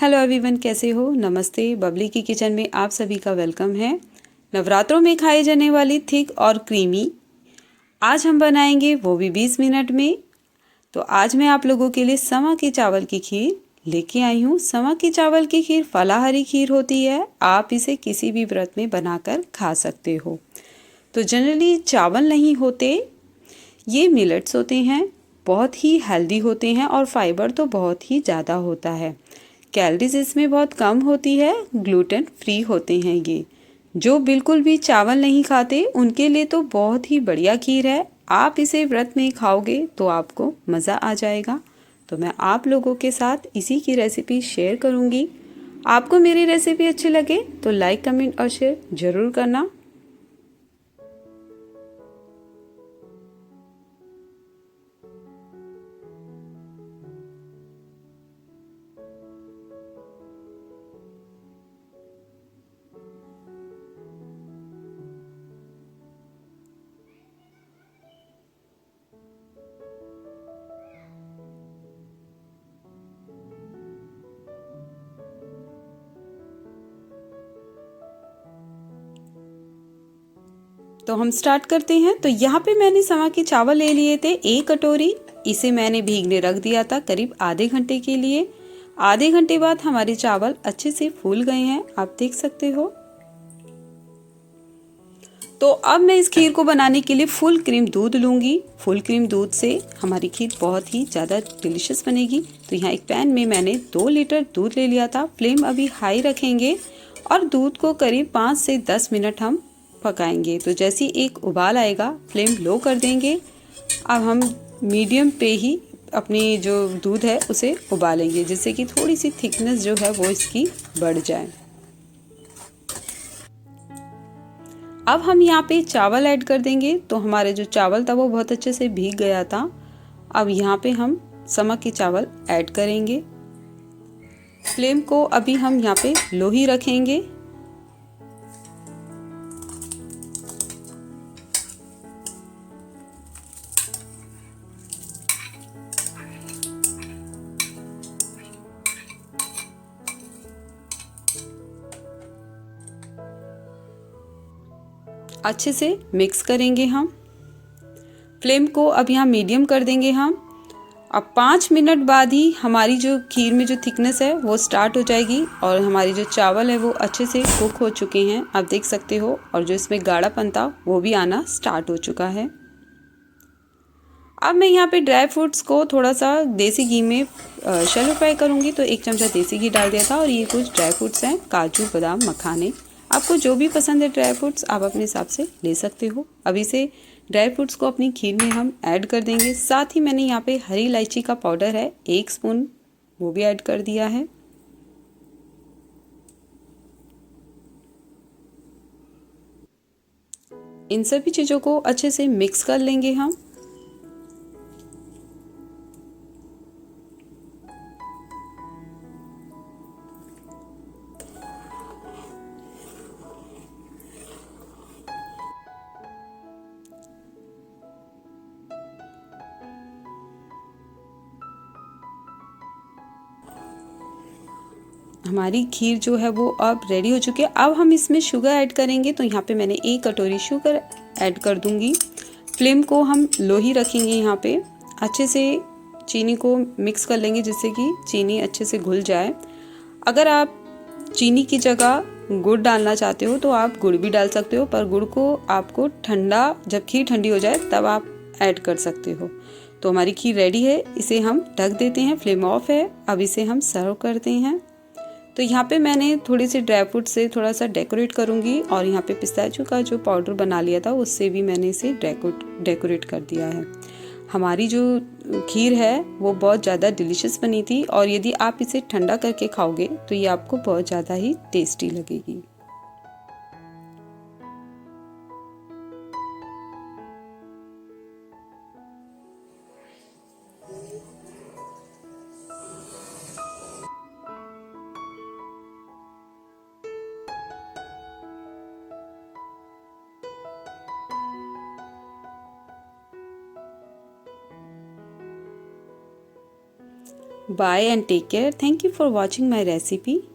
Hello everyone, कैसे हो? नमस्ते। बबली की किचन में आप सभी का वेलकम है। नवरात्रों में खाए जाने वाली थिक और क्रीमी आज हम बनाएंगे, वो भी 20 मिनट में। तो आज मैं आप लोगों के लिए समा के चावल की खीर लेके आई हूँ। समा के चावल की खीर फलाहारी खीर होती है। आप इसे किसी भी व्रत में बनाकर खा सकते हो। तो जनरली चावल नहीं होते, ये मिलेट्स होते हैं। बहुत ही हेल्दी होते हैं और फाइबर तो बहुत ही ज़्यादा होता है। कैलोरीज इसमें बहुत कम होती है। ग्लूटेन फ्री होते हैं ये। जो बिल्कुल भी चावल नहीं खाते उनके लिए तो बहुत ही बढ़िया खीर है। आप इसे व्रत में खाओगे तो आपको मज़ा आ जाएगा। तो मैं आप लोगों के साथ इसी की रेसिपी शेयर करूँगी। आपको मेरी रेसिपी अच्छी लगे तो लाइक, कमेंट और शेयर ज़रूर करना। तो हम स्टार्ट करते हैं। तो यहाँ पे मैंने समा के चावल ले लिए थे 1 कटोरी। इसे मैंने भीगने रख दिया था करीब आधे घंटे के लिए। आधे घंटे बाद हमारे चावल अच्छे से फूल गए हैं, आप देख सकते हो। तो अब मैं इस खीर को बनाने के लिए फुल क्रीम दूध लूँगी। फुल क्रीम दूध से हमारी खीर बहुत ही ज़्यादा डिलीशियस बनेगी। तो यहाँ एक पैन में मैंने 2 लीटर दूध ले लिया था। फ्लेम अभी हाई रखेंगे और दूध को करीब 5 से 10 मिनट हम पकाएंगे। तो जैसे एक उबाल आएगा फ्लेम लो कर देंगे। अब हम मीडियम पे ही अपनी जो दूध है उसे उबालेंगे, जिससे कि थोड़ी सी थिकनेस जो है वो इसकी बढ़ जाए। अब हम यहाँ पे चावल ऐड कर देंगे। तो हमारे जो चावल था वो बहुत अच्छे से भीग गया था। अब यहाँ पे हम समा के चावल ऐड करेंगे। फ्लेम को अभी हम यहाँ पे लो ही रखेंगे। अच्छे से मिक्स करेंगे हम। फ्लेम को अब यहाँ मीडियम कर देंगे हम। अब 5 मिनट बाद ही हमारी जो खीर में जो थिकनेस है वो स्टार्ट हो जाएगी और हमारी जो चावल है वो अच्छे से कुक हो चुके हैं, आप देख सकते हो। और जो इसमें गाढ़ापन था वो भी आना स्टार्ट हो चुका है। अब मैं यहाँ पे ड्राई फ्रूट्स को थोड़ा सा देसी घी में शैलो फ्राई करूँगी। तो 1 चमचा देसी घी डाल दिया था और ये कुछ ड्राई फ्रूट्स हैं, काजू, बादाम, मखाने। आपको जो भी पसंद है ड्राई फ्रूट्स आप अपने हिसाब से ले सकते हो। अब इसे ड्राई फ्रूट्स को अपनी खीर में हम ऐड कर देंगे। साथ ही मैंने यहाँ पे हरी इलायची का पाउडर है 1 स्पून, वो भी ऐड कर दिया है। इन सभी चीज़ों को अच्छे से मिक्स कर लेंगे हम। हमारी खीर जो है वो अब रेडी हो चुकी है। अब हम इसमें शुगर ऐड करेंगे। तो यहाँ पे मैंने 1 कटोरी शुगर ऐड कर दूंगी। फ्लेम को हम लो ही रखेंगे। यहाँ पे अच्छे से चीनी को मिक्स कर लेंगे, जिससे कि चीनी अच्छे से घुल जाए। अगर आप चीनी की जगह गुड़ डालना चाहते हो तो आप गुड़ भी डाल सकते हो, पर गुड़ को आपको ठंडा, जब खीर ठंडी हो जाए तब आप ऐड कर सकते हो। तो हमारी खीर रेडी है, इसे हम ढक देते हैं। फ्लेम ऑफ है। अब इसे हम सर्व करते हैं। तो यहाँ पे मैंने थोड़ी सी ड्राई फ्रूट से थोड़ा सा डेकोरेट करूँगी और यहाँ पे पिस्ताचियो का जो पाउडर बना लिया था उससे भी मैंने इसे डेकोरेट कर दिया है। हमारी जो खीर है वो बहुत ज़्यादा डिलीशियस बनी थी और यदि आप इसे ठंडा करके खाओगे तो ये आपको बहुत ज़्यादा ही टेस्टी लगेगी। Bye and take care. Thank you for watching my recipe.